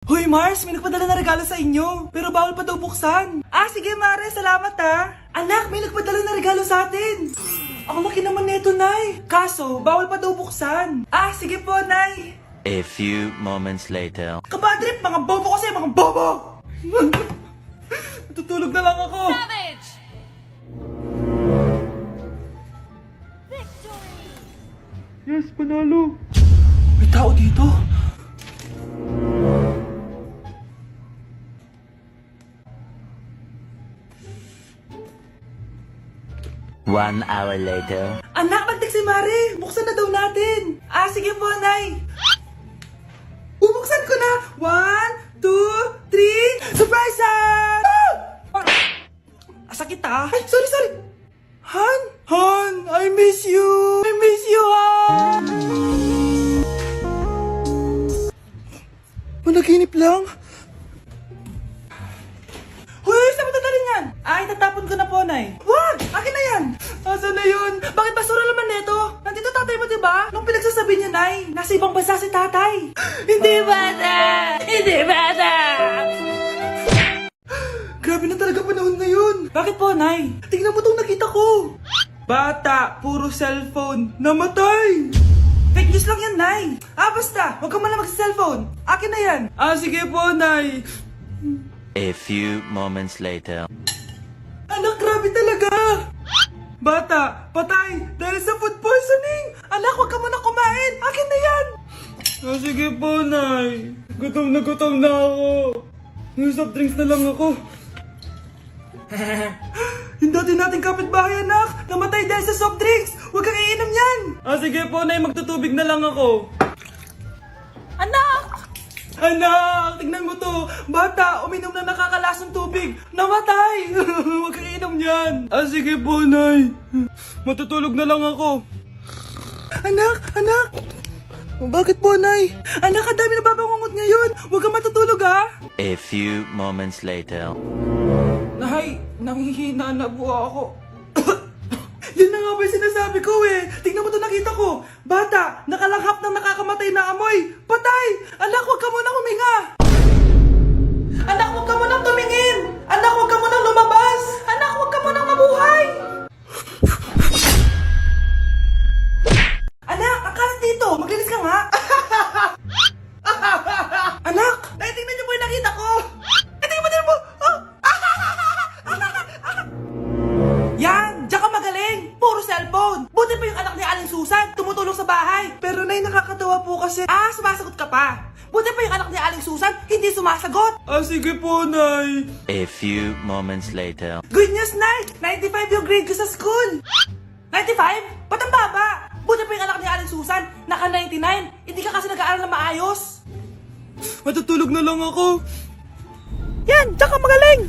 Hoy Mars, may nagpadala na regalo sa inyo. Pero bawal pa daw buksan. Sige Mare, salamat Anak, may nagpadala na regalo sa atin. Ang laki naman neto, Nay. Kaso, bawal pa daw buksan. Sige po, Nay. A few moments later. Kabadrip, mga bobo kasi, mga bobo! Tutulog na lang ako. Savage! Yes, panalo. May tao dito. One hour later. Anak, mag-text si Mare. Buksan na daw natin. Sige po, Nay. Bubuksan ko na. 1, 2, 3. Surprise! Sakit Ay, sorry. Han, I miss you. Han. Managinip lang. Hoy, saan mo dadalhin yan? Itatapon ko na po, Nay. Wag! Akin na yan! Asan na yun? Bakit basura naman neto? Nandito tatay mo, diba? Nung pinagsasabi niya, Nay, nasa ibang bansa si tatay. Hindi bata! Grabe na talaga panahon ngayon. Bakit po, Nay? Tingnan mo tong nakita ko. Bata, puro cellphone, namatay. Fake news lang yan, Nay. Basta, huwag ka man lang mag-cellphone. Akin na yan. Sige po, Nay. A few moments later. Anak, grabe talaga! Bata, patay dahil sa food poisoning! Anak, huwag ka muna kumain! Akin na yan! Sige po, Nay. Gutom na ako. Soft drinks na lang ako. Yung dati nating kapitbahay, anak! Namatay dahil sa soft drinks! Huwag kang iinom yan! Sige po, Nay. Magtutubig na lang ako. Anak, tignan mo to. Bata, uminom na nakakalasang tubig. Namatay. Huwag kang inom yan. Sige po, Nay. Matutulog na lang ako. Anak. Bakit po, Nay? Anak, ang dami na babangungot ngayon. Huwag kang matutulog, A few moments later. Nay, nanghihina na po ako. Yan na nga ba yung sinasabi ko Tingnan mo to, nakita ko. Bata, nakalanghap ng nakakamatay na amoy. Patay! Anak, huwag ka munang huminga. Anak, huwag ka munang tumingin. Anak, huwag ka munang lumabas. Anak, huwag ka munang mabuhay. Anak, akalat dito. Maglinis ka nga. Anak, tingnan niyo po yung nakita ko. Tingnan mo. Yan! Diyan ka magaling! Puro cellphone! Buti pa yung anak ni Aling Susan, tumutulong sa bahay. Pero Nay, nakakatawa po kasi. Sumasagot ka pa. Buti pa yung anak ni Aling Susan, hindi sumasagot. Sige po, Nay. A few moments later. Good news, Nay! 95 yung grade ko sa school. 95? Ba't ang baba? Buti pa yung anak ni Aling Susan, naka 99. Hindi ka kasi nag-aaral na maayos. Matutulog na lang ako. Yan! Diyan ka magaling!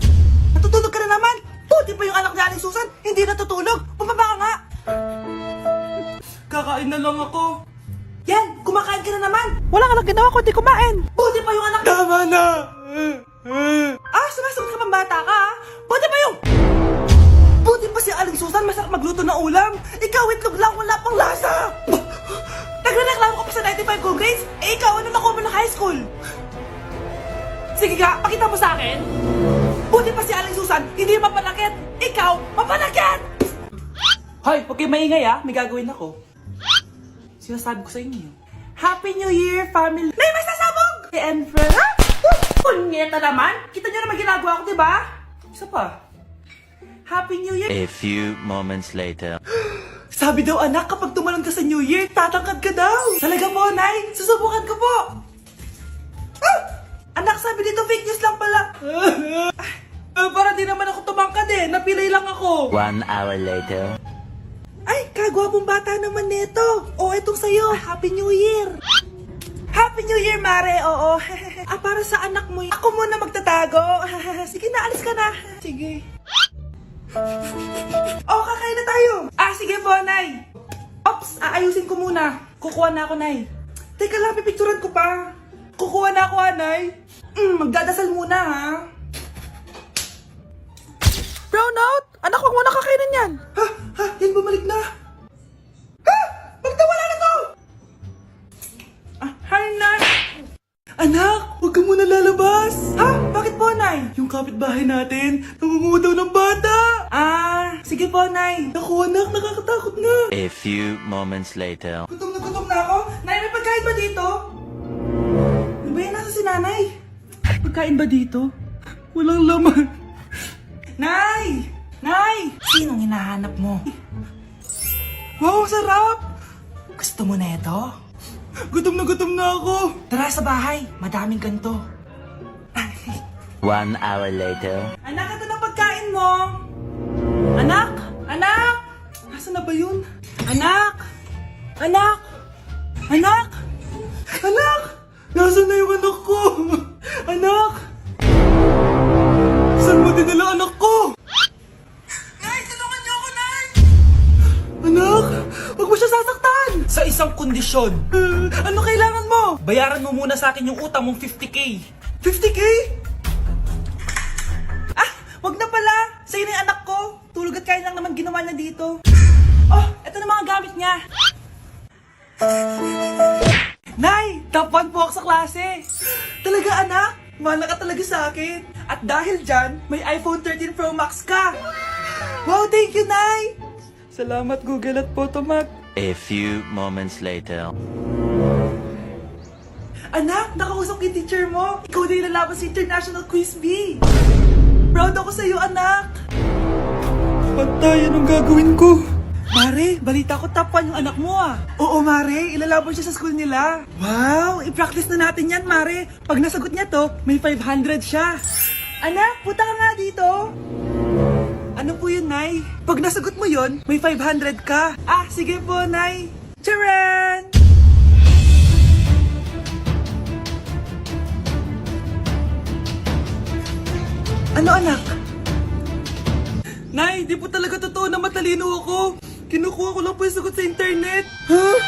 Natutulog ka na naman! Buti pa yung anak ni Aling Susan, hindi natutulog. Pumaba ka nga. Kakain na lang ako. Yan, kumakain ka na naman. Wala ka lang ginawa kundi kumain. Buti pa yung anak... Tama na. Sumasagot ka pang bata ka Buti pa yung... Buti pa si Aling Susan, masarap magluto ng ulam. Ikaw, itlog lang, wala pang lasa. Nagrereklamo ka pa sa 95 good grades? Ikaw, ano nakuha mo ng high school? Sige ka, pakita mo sa akin. Buti pa si Aling Susan, hindi mapanakit. Ikaw, mapanakit! Hoy, huwag kayong maingay may gagawin ako. Sinasabi ko sa inyo. Happy New Year, family! Nay, may sasabog! And friend, Punyeta naman! Kita nyo naman ginagawa ko, diba? Isa pa. Happy New Year! A few moments later. Sabi daw, anak, kapag tumalon ka sa New Year, tatangkad ka daw. Talaga po, Nay. Susubukan ko po. Anak, sabi dito, fake news lang pala. Para di naman ako tumangkad Napilay lang ako. 1 hour later. Ay, kagwapong bata naman neto. Etong sa'yo. Happy New Year. Happy New Year, Mare. Oo. Para sa anak mo. Ako muna magtatago. Sige na, alis ka na. Sige. Kakain na tayo. Sige po, Nay. Ops, aayusin ko muna. Kukuha na ako, Nay. Teka lang, pipicturan ko pa. Kukuha na ako, Nay. Magdadasal muna, Brownout! Anak, huwag mo nakakainin yan. Yan bumalik na. Magtawala na to! Hi, Nay. Anak, huwag ka muna lalabas. kapitbahay natin. Nangungudaw ng bata. Sige po, Nay. Naku, anak, nakakatakot na. A few moments later. Gutom na ako. Nay, may pagkain ba dito? Ano ba yan? Nasa si Nanay? Pagkain ba dito? Walang laman. Nay! Nay! Sinong hinahanap mo? Wow, sarap! Gusto mo na ito? Gutom na ako. Tara sa bahay. Madaming ganito. 1 hour later. Anak, ito na pagkain mo. Anak! Anak! Nasaan na ba yun? Anak! Anak! Anak! Anak! Nasaan na yung anak ko? Anak! Saan mo dinala anak ko? Nay, tulungan niyo ako, Nay! Anak! Huwag mo siya sasaktan! Sa isang kondisyon. Ano kailangan mo? Bayaran mo muna sa akin yung utang mong 50k. 50k? Wag na pala! Sa'yo na yung anak ko! Tulog at kain lang naman ginawa niya dito. Oh, eto na mga gamit niya. Nay! Top 1 po ako sa klase! Talaga anak? Mana ka talaga sa akin. At dahil dyan, may iPhone 13 Pro Max ka! Wow, thank you, Nay! Salamat Google at Photomac. A few moments later. Anak, nakausap yung teacher mo. Ikaw na yung lalaban sa International Quiz Bee. Proud ako sa'yo, anak. Patay, anong gagawin ko? Mare, balita ko top 1 yung anak mo ah. Oo, Mare, ilalaban siya sa school nila. Wow, i-practice na natin yan, Mare. Pag nasagot niya to, may 500 siya. Anak, punta ka nga dito. Ano po yun, Nay? Pag nasagot mo yun, may 500 ka. Sige po, Nay. Charan! Ano, anak? Nay, di po talaga totoo na matalino ako. Kinukuha ko lang po yung sagot sa internet. Huh?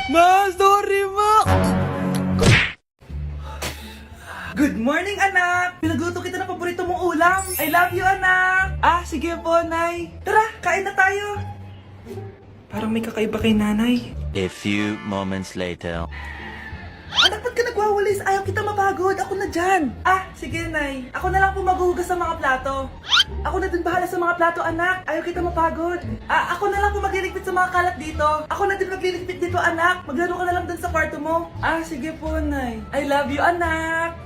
Ma, sorry, Ma! Good morning, anak! Pinagluto kita ng paborito mong ulam. I love you, anak! Sige po, Nay. Tara, kain na tayo. Parang may kakaiba kay Nanay. A few moments later. Anak, ba't ka nagwawalis? Ayaw kita mapagod. Ako na dyan. Sige, Nay. Ako na lang po maghuhugas sa mga plato. Ako na din bahala sa mga plato, anak. Ayaw kita mapagod. Ako na lang po magliligpit sa mga kalat dito. Ako na din magliligpit dito, anak. Maglaro ka na lang dun sa kwarto mo. Sige po, Nay. I love you, anak.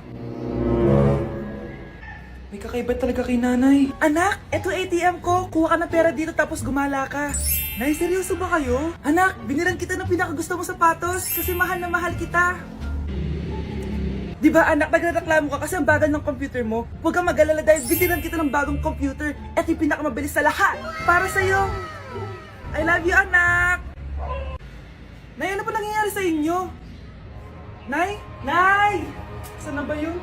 May kakaiba talaga kay Nanay. Anak, eto ATM ko. Kuha ka ng pera dito tapos gumala ka. Nay, seryoso ba kayo? Anak, binilan kita ng pinakagusto mong sapatos kasi mahal na mahal kita. Di ba anak, nagreklamo ka kasi ang bagal ng computer mo? Huwag kang mag-alala dahil binilan kita ng bagong computer at yung pinakamabilis sa lahat. Para sa'yo. I love you, anak. Nay, ano pa nangyayari sa inyo? Nay? Nay! Saan na ba yun?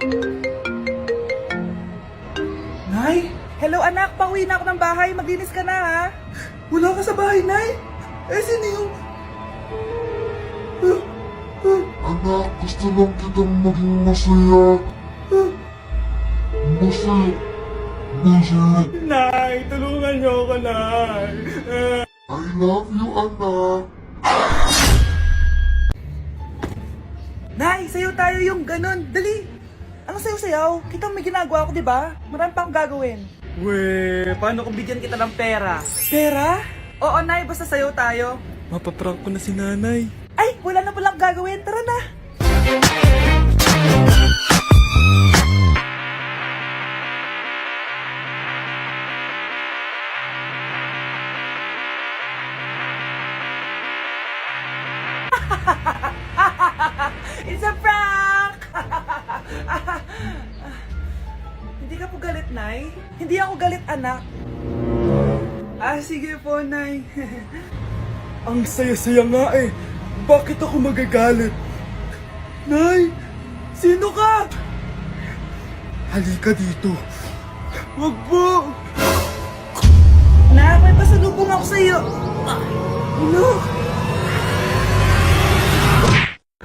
Nay? Hello anak, pauwi na ako ng bahay. Maglinis ka na ha. Wala ka sa bahay, Nay? Sino yung... Anak, gusto lang kitang maging masaya. Masaya. Nay, tulungan niyo ako, Nay. I love you, anak. Nay, sayo tayo yung ganun. Dali. Ano sayo-sayaw? Kita may ginagawa ko, di ba? Marami pa akong gagawin. Weh, paano kung bigyan kita ng pera? Pera? Oo, Nay, basta sayo tayo. Mapaprank ko na si Nanay. Ay, wala na palang gagawin. Tara na. It's a prank! Hindi ka po galit, Nay? Hindi ako galit, anak. Sige po, Nay. Ang saya-saya nga eh. Bakit ako magagalit? Nay! Sino ka? Halika dito. Wag po! Nak, may pasalubong ako sa'yo. Ano?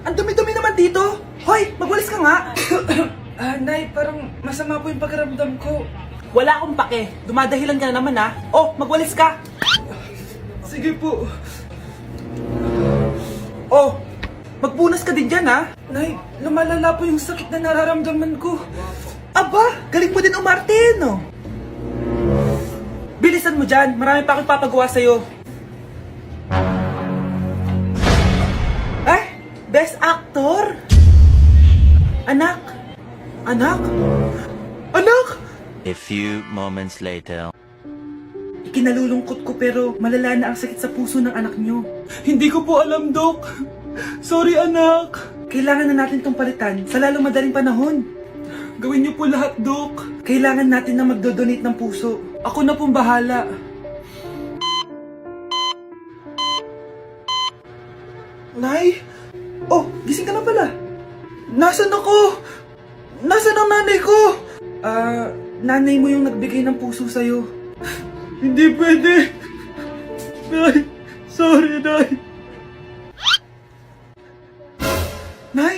Ang dumi-dumi naman dito. Hoy, magwalis ka nga. Nay, parang masama po yung pakiramdam ko. Wala akong pake. Dumadahilan ka na naman ha. Oh, magwalis ka. Sige po. Oh, magpunas ka din dyan ha. Nay, lumalala po yung sakit na nararamdaman ko. Aba, galing mo din umarte, no? Bilisan mo dyan, marami pa akong papagawa sa'yo. Ay, Best Actor? Anak? Anak? Anak? A few moments later. Ikinalulungkot ko pero malala na ang sakit sa puso ng anak nyo. Hindi ko po alam, Dok. Sorry, anak. Kailangan na natin tong palitan sa lalong madaling panahon. Gawin niyo po lahat, Dok. Kailangan natin na magdodonate ng puso. Ako na pong bahala. Nay? Oh, gising ka na pala. Nasaan ako? Nasaan ang nanay ko? Nanay mo yung nagbigay ng puso sa'yo. Hindi pwede. Nay, sorry, Nay. Nay,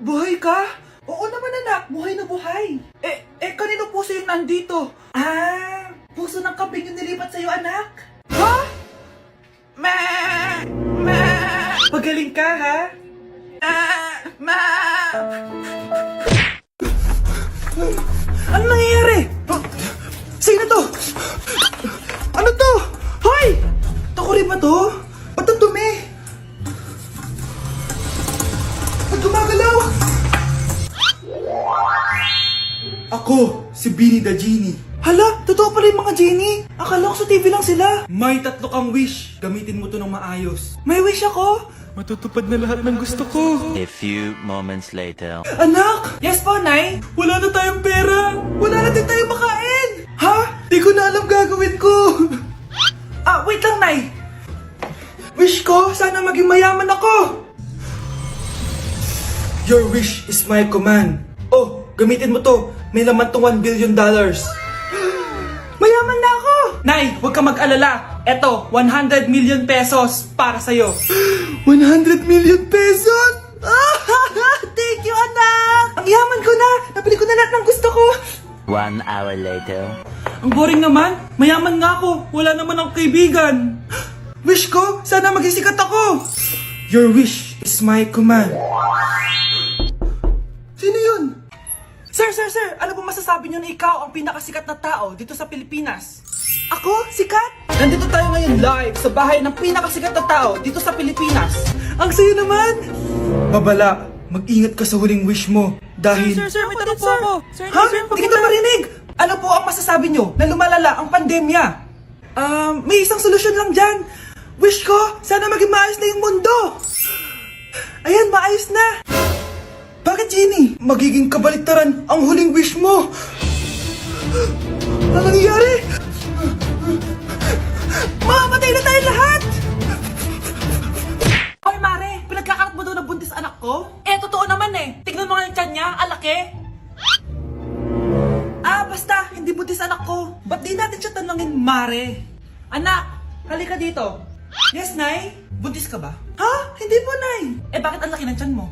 buhay ka? Oo naman, anak, buhay na buhay. Kanino puso yung nandito? Puso ng kambing yung nilipat sa'yo, anak. Ha? Ma! Pagaling ka, ha? Ano nangyayari? Sino to? Ano to? Hoy! Takuri ba to? Ba't ang dumi? Ba't gumagalaw? Ako, si Beanie the Genie. Hala, totoo pala yung mga genie. Akala ko sa TV lang sila. May 3 kang wish. Gamitin mo to ng maayos. May wish ako? Matutupad na lahat ng gusto ko. A few moments later. Anak! Yes po, Nay? Wala na tayong pera. Wala na din tayong makain. Ha? Di ko na alam gagawin ko. Wait lang, Nay. Wish ko, sana maging mayaman ako. Your wish is my command. Oh, gamitin mo to. May laman tong $1 billion. Mayaman na ako! Nay, huwag ka mag-alala. Eto, 100 million pesos para sa'yo. 100 million pesos? Thank you, anak! Ang yaman ko na! Nabili ko na lahat ng gusto ko! 1 hour later. Ang boring naman. Mayaman nga ako. Wala naman akong kaibigan. Wish ko, sana maging sikat ako. Your wish is my command. Sino yun? Sir! Ano po masasabi niyo na ikaw ang pinakasikat na tao dito sa Pilipinas? Ako? Sikat? Nandito tayo ngayon live sa bahay ng pinakasikat na tao dito sa Pilipinas. Ang sayo naman! Babala, mag-ingat ka sa huling wish mo dahil... Sir, may tanong po ako. Sir, Ha? Hindi kita marinig! Ano po ang masasabi niyo na lumalala ang pandemya? May isang solusyon lang dyan. Wish ko, sana maging maayos na yung mundo. Ayan, maayos na. Bakit, Genie? Magiging kabaliktaran ang huling wish mo. Ano nangyayari? Mamamatay na tayo lahat! Hoy, Mare! Pinagkakarat mo daw na buntis anak ko? Totoo naman eh. Tignan mo nga yung tiyan niya, alaki. Basta, hindi buntis anak ko. Ba't di natin siya tanungin, Mare? Anak, halika dito. Yes, Nay? Buntis ka ba? Ha? Hindi po, Nay. Bakit ang laki ng tiyan mo?